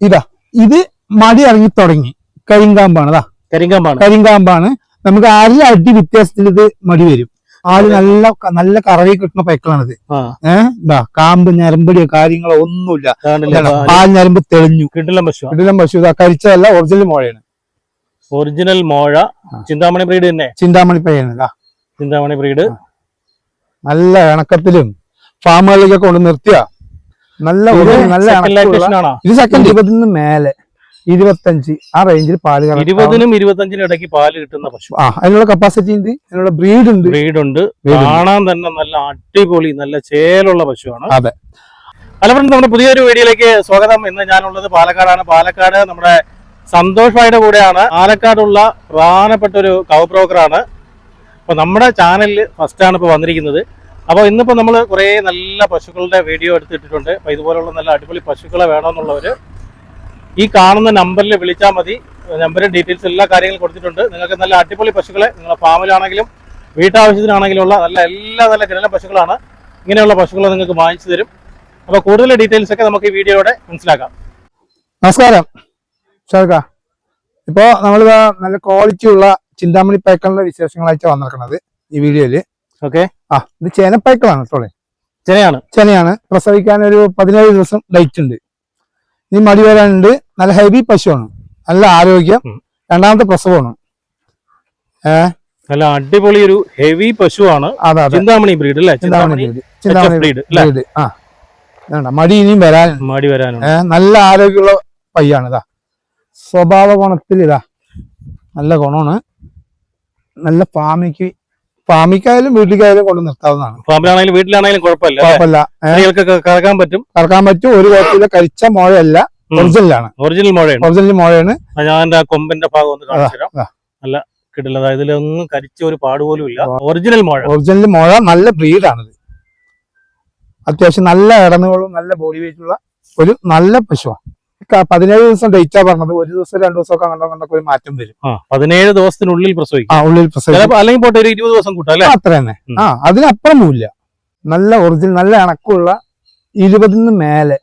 ഇതാ ഇത് മടി ഇറങ്ങി തുടങ്ങി. കരിങ്കാമ്പാണ്. കരിങ്കാമ്പാണ്. നമുക്ക് 6 അടി വ്യത്യാസത്തിൽ ഇത് മടി വരും. ആള് നല്ല നല്ല കറവി കിട്ടുന്ന പൈക്കളാണിത്. കാമ്പ് ഞരമ്പടിയോ കാര്യങ്ങളോ ഒന്നുമില്ല. പാൽ ഞരമ്പ് തെളിഞ്ഞു. കിടിലം പശു. കരിച്ചതല്ല, ഒറിജിനൽ മോഴയാണ്. ഒറിജിനൽ മോഴ. ചിന്താമണി ബ്രീഡ് തന്നെ. ചിന്താമണി പയ്യാണ്. ചിന്താമണി ബ്രീഡ്. നല്ല ഇണക്കത്തിലും ഫാമുകളിലൊക്കെ കൊണ്ട് നിർത്തിയ നല്ല ഇത് സെക്കൻഡ് 20 മേലെ 25 ആ റേഞ്ചിൽ പാല് 20-നും 25-നും ഇടയ്ക്ക് പാല് കിട്ടുന്ന പശു. അതിനുള്ള കപ്പാസിറ്റി ഉണ്ട്, അതിനുള്ള ബ്രീഡ് ഉണ്ട്. കാണാൻ തന്നെ നല്ല അടിപൊളി നല്ല ചേലുള്ള പശുവാണ്. അതെ. ഹലോ ഫ്രണ്ട്സ്, നമ്മുടെ പുതിയൊരു വീഡിയോയിലേക്ക് സ്വാഗതം. ഇന്ന് ഞാനുള്ളത് പാലക്കാടാണ്. പാലക്കാട് നമ്മുടെ സന്തോഷ് ഭായിയുടെ കൂടെയാണ്. പാലക്കാടുള്ള പ്രധാനപ്പെട്ട ഒരു കൗ ബ്രോക്കറാണ്. അപ്പൊ നമ്മുടെ ചാനലിൽ ഫസ്റ്റാണ് ഇപ്പോൾ വന്നിരിക്കുന്നത്. അപ്പോൾ ഇന്നിപ്പോൾ നമ്മൾ കുറേ നല്ല പശുക്കളുടെ വീഡിയോ എടുത്തിട്ടിട്ടുണ്ട്. അപ്പോൾ ഇതുപോലുള്ള നല്ല അടിപൊളി പശുക്കളെ വേണമെന്നുള്ളവർ ഈ കാണുന്ന നമ്പറിൽ വിളിച്ചാൽ മതി. നമ്പറും ഡീറ്റെയിൽസ് എല്ലാ കാര്യങ്ങളും കൊടുത്തിട്ടുണ്ട്. നിങ്ങൾക്ക് നല്ല അടിപൊളി പശുക്കളെ നിങ്ങളുടെ ഫാമിലാണെങ്കിലും വീട്ടാവശ്യത്തിനാണെങ്കിലും ഉള്ള നല്ല കിടല പശുക്കളാണ്. ഇങ്ങനെയുള്ള പശുക്കളെ നിങ്ങൾക്ക് വാങ്ങിച്ചു തരും. അപ്പോൾ കൂടുതൽ ഡീറ്റെയിൽസ് ഒക്കെ നമുക്ക് ഈ വീഡിയോയുടെ മനസ്സിലാക്കാം. നമസ്കാരം. ഇപ്പോ നമ്മളിതാ നല്ല ക്വാളിറ്റി ഉള്ള ചിന്താമണി പൈക്കളുടെ വിശേഷങ്ങളായിട്ട് വന്നിരിക്കുന്നത് ഈ വീഡിയോയില്. ഓക്കെ. ഇത് ചേനപ്പൈക്കളാണ്. ചെനയാണ്. പ്രസവിക്കാൻ ഒരു 17 ദിവസം ഡേറ്റ് ഉണ്ട്. ഇനി മടി വരാനുണ്ട്. നല്ല ഹെവി പശുവാണ്, നല്ല ആരോഗ്യം, രണ്ടാമത്തെ പ്രസവമാണ്. നല്ല അടിപൊളി ഒരു ഹെവി പശുവാണ്. ചിന്താമണി ബ്രീഡ് അല്ലേ? ചിന്താമണി ബ്രീഡ്. മടി ഇനിയും വരാനുണ്ട്. നല്ല ആരോഗ്യമുള്ള പയ്യാണ്. സ്വഭാവ ഗുണത്തിൽ നല്ല ഗുണമാണ്. നല്ല ഫാമിക്കായാലും വീട്ടിലേക്കായാലും കൊണ്ട് നിർത്താവുന്നതാണ്. ഫാമിലാണെങ്കിലും വീട്ടിലാണെങ്കിലും കുഴപ്പമില്ല. കറക്കാൻ പറ്റും. ഒരു കുഴപ്പമില്ല. കരിച്ച മോഴയല്ല, ഒറിജിനൽ മോഴയാണ്. ഞാൻ കൊമ്പിന്റെ ഭാഗം ഒന്ന് കാണിച്ചു. നല്ല കിട്ടില്ല. ഇതിലൊന്നും കരിച്ച ഒരു പാട് പോലും ഇല്ല. ഒറിജിനൽ മോഴ നല്ല ബ്രീഡാണിത്. അത്യാവശ്യം നല്ല ഇടനുകളും നല്ല ബോഡി വെയിറ്റ് ഉള്ള ഒരു നല്ല പശുവാണ്. 17 ദിവസം ഡേറ്റാ പറഞ്ഞത്. ഒരു ദിവസം 2 ദിവസം ഒക്കെ കണ്ടൊക്കെ ഒരു മാറ്റം വരും. 17 ദിവസത്തിനുള്ളിൽ പ്രസവിക്കും. അല്ലെങ്കിൽ പോട്ടെ ഒരു 20 ദിവസം കൂട്ടാം. അത്ര തന്നെ. അതിനപ്പുറമില്ല. നല്ല ഒറിജിനൽ നല്ല ഇണക്കമുള്ള 20-ന് മേലെ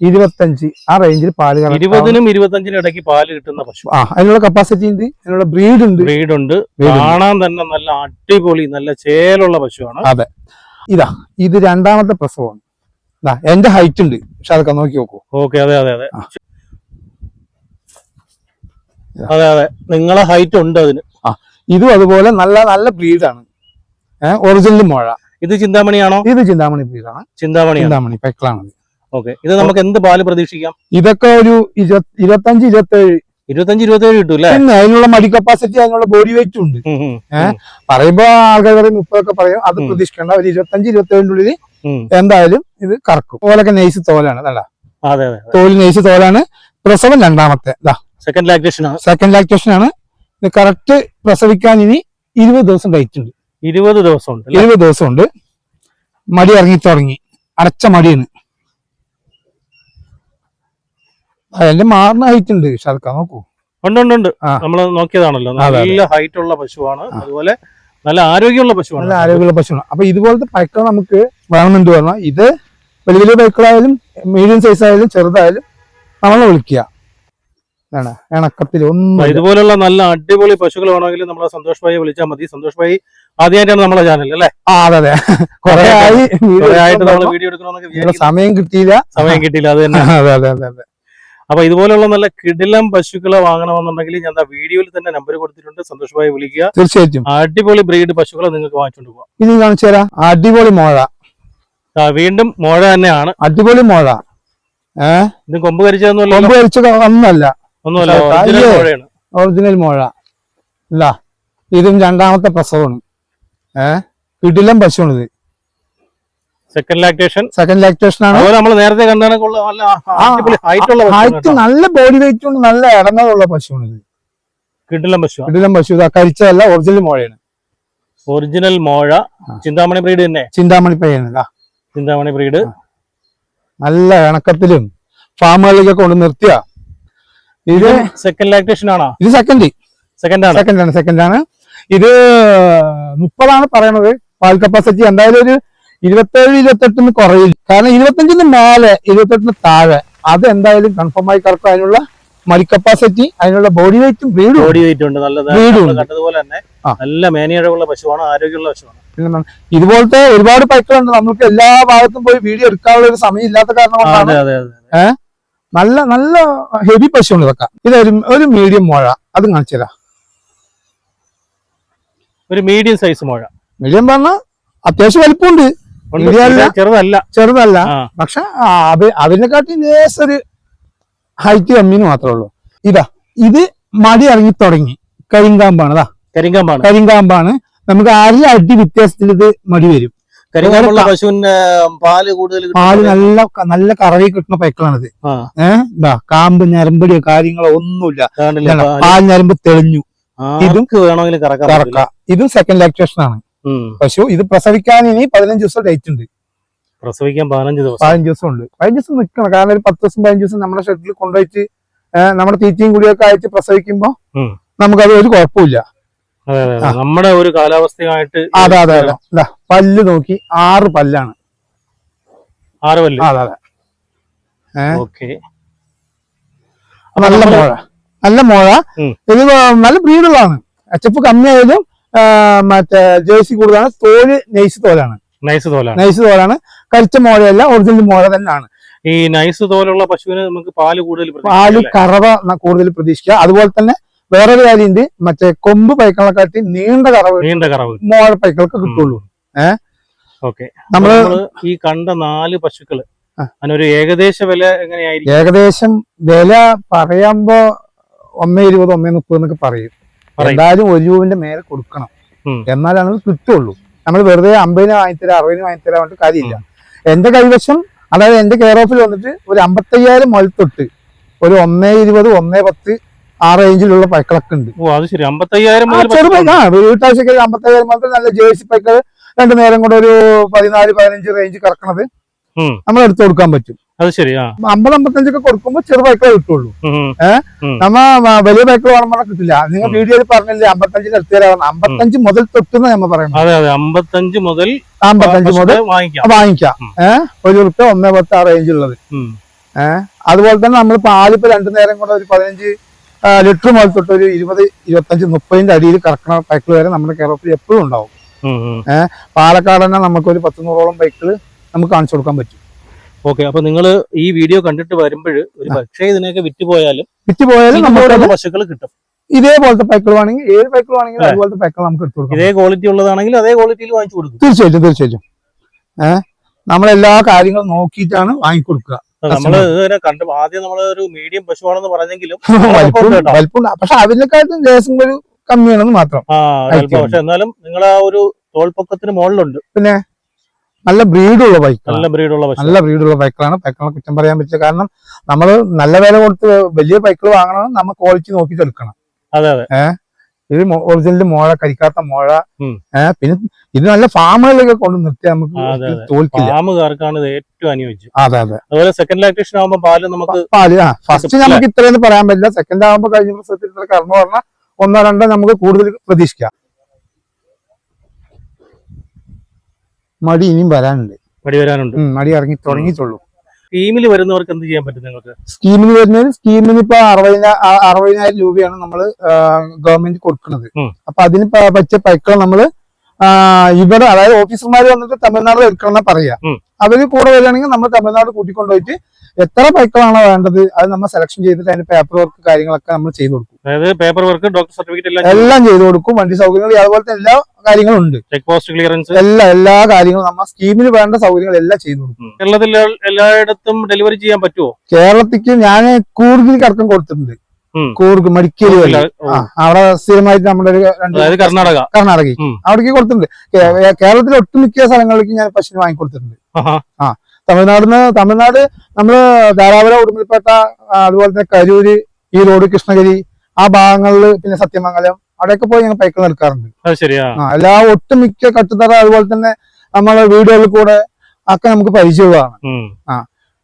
25 ആ റേഞ്ചിൽ പാല് 20-നും 25-നും ഇടയ്ക്ക് പാല് കിട്ടുന്ന പശു. അതിനുള്ള കപ്പാസിറ്റി ഉണ്ട്, അതിനുള്ള ബ്രീഡ് ഉണ്ട്. കാണാൻ തന്നെ നല്ല അടിപൊളി നല്ല ചേലുള്ള പശുവാണ്. അതെ. ഇത് രണ്ടാമത്തെ പ്രസവമാണ്. എന്റെ ഹൈറ്റ് ഉണ്ട്, പക്ഷെ അതൊക്കെ നോക്കി നോക്കൂ. ഓക്കെ. അതെ. നിങ്ങളെ ഹൈറ്റ് ഉണ്ട് അതിന്. ഇതും അതുപോലെ നല്ല ബ്രീഡാണ്. ഒറിജിനൽ മോഴ. ഇത് ചിന്താമണിയാണോ? ഇത് ചിന്താമണി ബ്രീഡാണ്. ചിന്താമണി പൈക്കളാണ്. ഓക്കെ. ഇത് നമുക്ക് എന്ത് പാല് പ്രതീക്ഷിക്കാം? ഇതൊക്കെ ഒരു 25-27 കിട്ടൂല്ലേ? പിന്നെ അതിനുള്ള മടി കപ്പാസിറ്റി, അതിനുള്ള ബോഡി വെയിറ്റ് ഉണ്ട്. പറയുമ്പോ ആൾക്കാർ പറയും 30 ഒക്കെ പറയും. അത് പ്രതീക്ഷിക്കേണ്ട. ഒരു 25-27 എന്തായാലും ഇത് കറക്കും. തോലൊക്കെ നൈസ് തോലാണ്. തോല് നൈസ് തോലാണ്. പ്രസവം രണ്ടാമത്തെ. സെക്കൻഡ് ലാക്ടേഷൻ ആണ്. ഇത് കറക്റ്റ് പ്രസവിക്കാൻ ഇനി 20 ദിവസം ഡേറ്റ് ഉണ്ട്. 20 ദിവസം ഉണ്ട്. മടി ഇറങ്ങി തുടങ്ങി. അടച്ച മടിയാണ്. അതിന്റെ മാറുന്ന ഹൈറ്റ് ഉണ്ട്. ഷാർക്ക നോക്കൂ. ഉണ്ട്. നമ്മള് നോക്കിയതാണല്ലോ. നല്ല ഹൈറ്റ് ഉള്ള പശുവാണ്. അതുപോലെ നല്ല ആരോഗ്യമുള്ള പശുവാണ്. അപ്പൊ ഇതുപോലത്തെ പൈക്കൾ നമുക്ക് വേണമെന്നുണ്ട് പറഞ്ഞാൽ ഇത് വലിയ പൈക്കളായാലും മീഡിയം സൈസ് ആയാലും ചെറുതായാലും നമ്മളെ വിളിക്കുക. ഇണക്കത്തിൽ ഒന്നും ഇതുപോലുള്ള നല്ല അടിപൊളി പശുക്കൾ വേണമെങ്കിൽ നമ്മളെ സന്തോഷ് ഭായി വിളിച്ചാൽ മതി. സന്തോഷ് ഭായി ആദ്യമായിട്ടാണ് നമ്മളെ ചാനൽ അല്ലേ? അതെ. കുറെ ആയിട്ട് നമ്മൾ വീഡിയോ എടുക്കണമെന്നൊക്കെ സമയം കിട്ടിയില്ല. അത് തന്നെ. അതെ. അപ്പൊ ഇതുപോലുള്ള നല്ല കിടിലം പശുക്കളെ വാങ്ങണമെന്നുണ്ടെങ്കിൽ ഞാൻ വീഡിയോയിൽ തന്നെ നമ്പർ കൊടുത്തിട്ടുണ്ട്. സന്തോഷ് ഭായി വിളിക്കുക. തീർച്ചയായിട്ടും അടിപൊളി ബ്രീഡ് പശുക്കളെ നിങ്ങൾക്ക് വാങ്ങിച്ചോണ്ട് പോവാം. ഇനി കാണിച്ചു തരാം. അടിപൊളി മോഴ. വീണ്ടും മോഴ തന്നെയാണ്. അടിപൊളി മോഴ. ഇത് കൊമ്പ് കരിച്ചതൊന്നുമല്ല. കൊമ്പ് കരിച്ചത് ഒന്നുമല്ല. ഒറിജിനൽ മോഴ. ഇതും രണ്ടാമത്തെ പ്രസവമാണ്. കിടിലം പശുവാണിത്. സെക്കൻഡ് ലാക്ടേഷൻ ആണ്. നമ്മൾ നേരത്തെ കണ്ടാണ്. ഹൈറ്റ് നല്ല ബോഡി വെയിറ്റ് ഉണ്ട്, നല്ല ഇടങ്ങളുള്ള പശുവാണിത്. കിടിലം പശു. കരിച്ചതല്ല, ഒറിജിനൽ മോഴയാണ്. ഒറിജിനൽ മോഴ. ചിന്താമണി ബ്രീഡ് തന്നെ. ചിന്താമണി പയ്യാണ്. ചിന്താമണി ബ്രീഡ്. നല്ല ഇണക്കത്തിലും ഫാമുകളിലൊക്കെ കൊണ്ട് നിർത്തിയ. ഇത് സെക്കൻഡ് ലാക്ടേഷൻ ആണോ? ഇത് സെക്കൻഡ് ആണ്. ഇത് 30 പറയണത്. പാൽ കപ്പാസിറ്റി എന്തായാലും ഒരു 27-28 കുറയില്ല. കാരണം 25-ന് മേലെ 28-ന് താഴെ അത് എന്തായാലും കൺഫേം ആയി കറക്റ്റ് അതിനുള്ള മടി കപ്പാസിറ്റി, അതിനുള്ള ബോഡി വെയിറ്റും വെയിറ്റ് ഉണ്ട്. കണ്ടതുപോലെ തന്നെ നല്ല മേനിയഴവുള്ള പശുവാണ്, ആരോഗ്യമുള്ള പശുവാണ്. ഇതുപോലത്തെ ഒരുപാട് പൈക്കളുണ്ട്. നമുക്ക് എല്ലാ ഭാഗത്തും പോയി വീഡിയോ എടുക്കാനുള്ള ഒരു സമയം ഇല്ലാത്ത കാരണം കൊണ്ടാണ്. നല്ല നല്ല ഹെവി പശുവാണ് ഇതൊക്കെ. ഒരു മീഡിയം മോഴ, അത് കാണിച്ചു തരാം. ഒരു മീഡിയം സൈസ് മോഴ. മീഡിയം പറഞ്ഞാൽ അത്യാവശ്യം വലിപ്പമുണ്ട്, ചെറുതല്ല. പക്ഷെ അതിനെക്കാട്ടി ലേസൊരു ഹൈറ്റ് കമ്മിന്ന് മാത്രമേ ഉള്ളൂ. ഇത് മടി ഇറങ്ങി തുടങ്ങി. കരിങ്കാമ്പാണ്. കരിങ്കാമ്പാണ്. നമുക്ക് 1/2 അടി വ്യത്യാസത്തിൽ ഇത് മടി വരും. പശുവിന്റെ പാല് നല്ല കറവി കിട്ടുന്ന പൈക്കളാണിത്. കാമ്പ് ഞരമ്പടിയോ കാര്യങ്ങളോ ഒന്നുമില്ല. പാൽ ഞരമ്പ് തെളിഞ്ഞു. ഇതും വേണമെങ്കിലും കറക്കാം. ഇതും സെക്കൻഡ് ലാക്ടേഷൻ ആണ് പശു. ഇത് പ്രസവിക്കാൻ ഇനി 15 ദിവസം ഡേറ്റ് ഉണ്ട്. പ്രസവിക്കാൻ 15 ദിവസം ഉണ്ട്. 15 ദിവസം നിൽക്കണം. കാരണം ഒരു 10 ദിവസം 15 ദിവസം നമ്മുടെ ഷെഡിൽ കൊണ്ടുപോയിട്ട് നമ്മുടെ തീറ്റയും കൂടിയൊക്കെ അയച്ച് പ്രസവിക്കുമ്പോ നമുക്കത് ഒരു കുഴപ്പമില്ല. നമ്മുടെ ഒരു കാലാവസ്ഥയുമായിട്ട്. അതെ. പല്ല് നോക്കി 6 പല്ലാണ്. 6 പല്ല്. അതെ. നല്ല മോഴ. ഇത് നല്ല ബ്രീഡുള്ളതാണ്. HF കമ്മിയായാലും മറ്റേ ജേഴ്സി കൂടുതലാണ്. തോല് നൈസ് തോലാണ്. കരിച്ച മോഴയല്ല, ഒറിജിനൽ മോഴ തന്നെയാണ്. ഈ നൈസ് തോലുള്ള പശുവിന് നമുക്ക് പാല് കറവ കൂടുതൽ പ്രതീക്ഷിക്കുക. അതുപോലെ തന്നെ വേറൊരു കാര്യമുണ്ട്, മറ്റേ കൊമ്പ് പൈക്കളെക്കാട്ടി നീണ്ട കറവ് മോഴ പൈക്കൾക്ക് കിട്ടുള്ളൂ. നമ്മള് ഈ കണ്ട 4 പശുക്കള് അതിനൊരു ഏകദേശ വില എങ്ങനെയായിരിക്കും? ഏകദേശം വില പറയുമ്പോ 1.20 1.30 എന്നൊക്കെ പറയും. എന്തായാലും 1 രൂപന്റെ മേലെ കൊടുക്കണം, എന്നാലാണ് അത് കിട്ടുള്ളൂ. നമ്മൾ വെറുതെ 50 വാങ്ങിത്തരാം 60 വാങ്ങിത്തരാൻ വേണ്ടി കാര്യമില്ല. എന്റെ കൈവശം, അതായത് എന്റെ കെയർ ഓഫിൽ വന്നിട്ട് ഒരു 55,000 മുതൽ തൊട്ട് ഒരു 1.20 1.10 ആ റേഞ്ചിലുള്ള പൈക്കളൊക്കെ ഉണ്ട്. വീട്ടാഴ്ചക്ക് 55,000 മുതൽ നല്ല ജേഴ്സി പൈക്കൾ 2 നേരം കൂടെ ഒരു 14-15 റേഞ്ച് കറക്കണത് നമ്മൾ എടുത്തു കൊടുക്കാൻ പറ്റും. അത് ശരി. 50-55 ഒക്കെ കൊടുക്കുമ്പോൾ ചെറു പൈക്കളെ കിട്ടുള്ളൂ. നമ്മ വലിയ പൈക്കൾ വേണമെന്ന് കിട്ടില്ല. നിങ്ങൾ വീഡിയോയിൽ പറഞ്ഞില്ലേ 55 എടുത്തു തരാം. 55 മുതൽ തൊട്ടെന്ന് നമ്മൾ പറയുന്നത്. 55 മുതൽ വാങ്ങിക്കാം. 1 റുപ്യ 1.10 ആ റേഞ്ചുള്ളത്. അതുപോലെ തന്നെ നമ്മൾ പാലിപ്പോ 2 നേരം കൂടെ ഒരു 15 ലിറ്റർ മുതൽ തൊട്ട് ഒരു 20-25-30 അടിയിൽ കറക്കണ പൈക്കിൾ വരെ നമ്മുടെ കേരളത്തിൽ എപ്പോഴും ഉണ്ടാവും. പാലക്കാട് തന്നെ നമുക്കൊരു 100-100ഓളം പൈക്കിൾ നമുക്ക് കാണിച്ചു കൊടുക്കാൻ പറ്റും. ഓക്കെ, അപ്പൊ നിങ്ങൾ ഈ വീഡിയോ കണ്ടിട്ട് വരുമ്പോൾ ഒരു പക്ഷേ ഇതിനൊക്കെ വിറ്റുപോയാലും നമുക്ക് പശുക്കൾ കിട്ടും. ഇതേപോലത്തെ പൈക്കിൾ വേണമെങ്കിൽ ഏത് പൈക്കിൾ വേണമെങ്കിലും അതുപോലത്തെ പൈക്കിൾ നമുക്ക് എടുത്തു കൊടുക്കാം. ഇതേ ക്വാളിറ്റി ഉള്ളതാണെങ്കിൽ അതേ ക്വാളിറ്റിയിൽ വാങ്ങിച്ചു കൊടുക്കും. തീർച്ചയായിട്ടും. നമ്മളെല്ലാ കാര്യങ്ങളും നോക്കിയിട്ടാണ് വാങ്ങിക്കൊടുക്കുക. നമ്മള് കണ്ടു ആദ്യം നമ്മളൊരു മീഡിയം പശുവാണെന്ന് പറഞ്ഞെങ്കിലും വലിപ്പുണ്ട്. പക്ഷെ അതിനെക്കാട്ടും ലേശം ഒരു കമ്മിയാണെന്ന് മാത്രം. പക്ഷെ എന്നാലും നിങ്ങൾ ആ ഒരു തോൾപ്പൊക്കത്തിന് മുകളിലുണ്ട്. പിന്നെ നല്ല ബ്രീഡുള്ള ബൈക്ക്, നല്ല ബ്രീഡുള്ള ബൈക്കുകളാണ്. ബൈക്കുകളെ കുറ്റം പറയാൻ പറ്റില്ല. കാരണം നമ്മൾ നല്ല വില കൊടുത്ത് വലിയ ബൈക്കുകൾ വാങ്ങണം, നമ്മൾ ക്വാളിറ്റി നോക്കിയിട്ട് എടുക്കണം. ഇത് ഒറിജിനൽ മോഴ, കരിക്കാത്ത മോഴ. പിന്നെ ഇത് നല്ല ഫാമുകളിലൊക്കെ കൊണ്ട് നിർത്തിയാൽ നമുക്ക് തോൽക്കില്ല. ഫാമുകാർക്കാണ് ഇത് ഏറ്റവും അനുയോജ്യം. അതെ. അതുപോലെ സെക്കൻഡ് ലാക്ടേഷൻ ആകുമ്പോൾ പാല് ഫസ്റ്റ് നമുക്ക് ഇത്രയെന്ന് പറയാൻ പറ്റില്ല. സെക്കൻഡ് ആകുമ്പോൾ കഴിഞ്ഞ പ്രസവത്തിൽ ഇത്ര കർമ്മ പറഞ്ഞാൽ 1-2 നമുക്ക് കൂടുതൽ പ്രതീക്ഷിക്കാം. മടി ഇനിയും വരാനുണ്ട്. മടി ഇറങ്ങി തുടങ്ങിയിട്ടുള്ളൂ. സ്കീമിൽ വരുന്നവർക്ക് എന്ത് ചെയ്യാൻ പറ്റും? നിങ്ങൾക്ക് സ്കീമിന് ഇപ്പൊ 60,000 രൂപയാണ് നമ്മള് ഗവൺമെന്റ് കൊടുക്കുന്നത്. അപ്പൊ അതിന് പറ്റിയ പൈക്കൾ നമ്മള് ഇവിടെ, അതായത് ഓഫീസർമാർ വന്നിട്ട് തമിഴ്നാട് എടുക്കണം പറയാ. അവര് കൂടെ വരികയാണെങ്കിൽ നമ്മൾ തമിഴ്നാട് കൂട്ടിക്കൊണ്ടുപോയിട്ട് എത്ര പൈക്കളാണോ വേണ്ടത് അത് നമ്മൾ സെലക്ഷൻ ചെയ്തിട്ട് അതിന്റെ പേപ്പർ വർക്ക് കാര്യങ്ങളൊക്കെ നമ്മൾ ചെയ്തു കൊടുക്കും. അതായത് പേപ്പർ വർക്ക്, ഡോക്ടർ സർട്ടിഫിക്കറ്റ് എല്ലാം ചെയ്തു കൊടുക്കും. വണ്ടി സൗകര്യങ്ങൾ അതുപോലത്തെ എല്ലാ കാര്യങ്ങളും ഉണ്ട്. ചെക്ക് പോസ്റ്റ് ക്ലിയറൻസ്, എല്ലാ കാര്യങ്ങളും നമ്മൾ സ്കീമിന് വേണ്ട സൗകര്യങ്ങൾ എല്ലാം ചെയ്തു കൊടുക്കും. കേരളത്തിൽ എല്ലായിടത്തും ഡെലിവറി ചെയ്യാൻ പറ്റുമോ? കേരളത്തിക്ക് ഞാൻ കൂർഗിൽ കറക്കം കൊടുത്തിട്ടുണ്ട്. കൂർഗ് മടിക്കേരി അവിടെ സ്ഥിരമായിട്ട് നമ്മുടെ കർണാടക അവിടേക്ക് കൊടുത്തിട്ടുണ്ട്. കേരളത്തിലെ ഒട്ടുമിക്ക സ്ഥലങ്ങളിലേക്ക് ഞാൻ പശുവിനെ വാങ്ങിക്കൊടുത്തിട്ടുണ്ട്. തമിഴ്നാട് നമ്മള് ധാരാപുരം, ഉടുമ്പൽപേട്ട, അതുപോലെ തന്നെ കരൂര്, ഈറോഡ്, കൃഷ്ണഗിരി ആ ഭാഗങ്ങളിൽ, പിന്നെ സത്യമംഗലം, അവിടെയൊക്കെ പോയി ഞങ്ങൾ പൈക്കൾ എടുക്കാറുണ്ട്. എല്ലാ ഒട്ടുമിക്ക കട്ടുതറ, അതുപോലെ തന്നെ നമ്മളെ വീടുകളിൽ കൂടെ ഒക്കെ നമുക്ക് പരിചയമുള്ളതാണ്.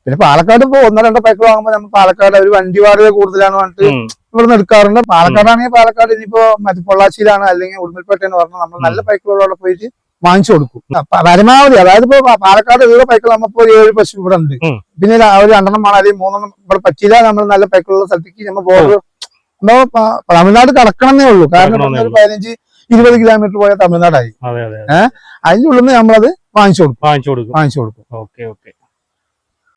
പിന്നെ പാലക്കാട് ഇപ്പൊ 1-2 പൈക്കൾ വാങ്ങുമ്പോൾ നമ്മൾ പാലക്കാട് ഒരു വണ്ടി വാടക കൂടുതലാണ് പറഞ്ഞിട്ട് ഇവിടുന്ന് എടുക്കാറുണ്ട്. പാലക്കാടാണെങ്കിൽ പാലക്കാട്, ഇനിയിപ്പോ മറ്റു പൊള്ളാച്ചിയിലാണ് അല്ലെങ്കിൽ ഉടുമ്പൽപേട്ട എന്ന് പറഞ്ഞാൽ നമ്മൾ നല്ല പൈക്കളോടെ പോയിട്ട് വാങ്ങിച്ചു കൊടുക്കും. പരമാവധി അതായത് ഇപ്പൊ പാലക്കാട് ഉള്ള പൈക്കൾ നമ്മളിപ്പോ 7 പശു ഇവിടെ ഉണ്ട്. പിന്നെ ഒരു 2 വേണം അല്ലെങ്കിൽ 3 ഇവിടെ പറ്റില്ല. നമ്മൾ നല്ല പൈക്കളുള്ള സ്ഥലത്തേക്ക് നമ്മൾ ബോർഡർ തമിഴ്നാട് കടക്കണമെന്നേ ഉള്ളൂ. കാരണം ഒരു 15-20 കിലോമീറ്റർ പോയാൽ തമിഴ്നാടായി. അതിന്റെ ഉള്ളിൽ നിന്ന് നമ്മളത് വാങ്ങിച്ചു കൊടുക്കും. Okay okay.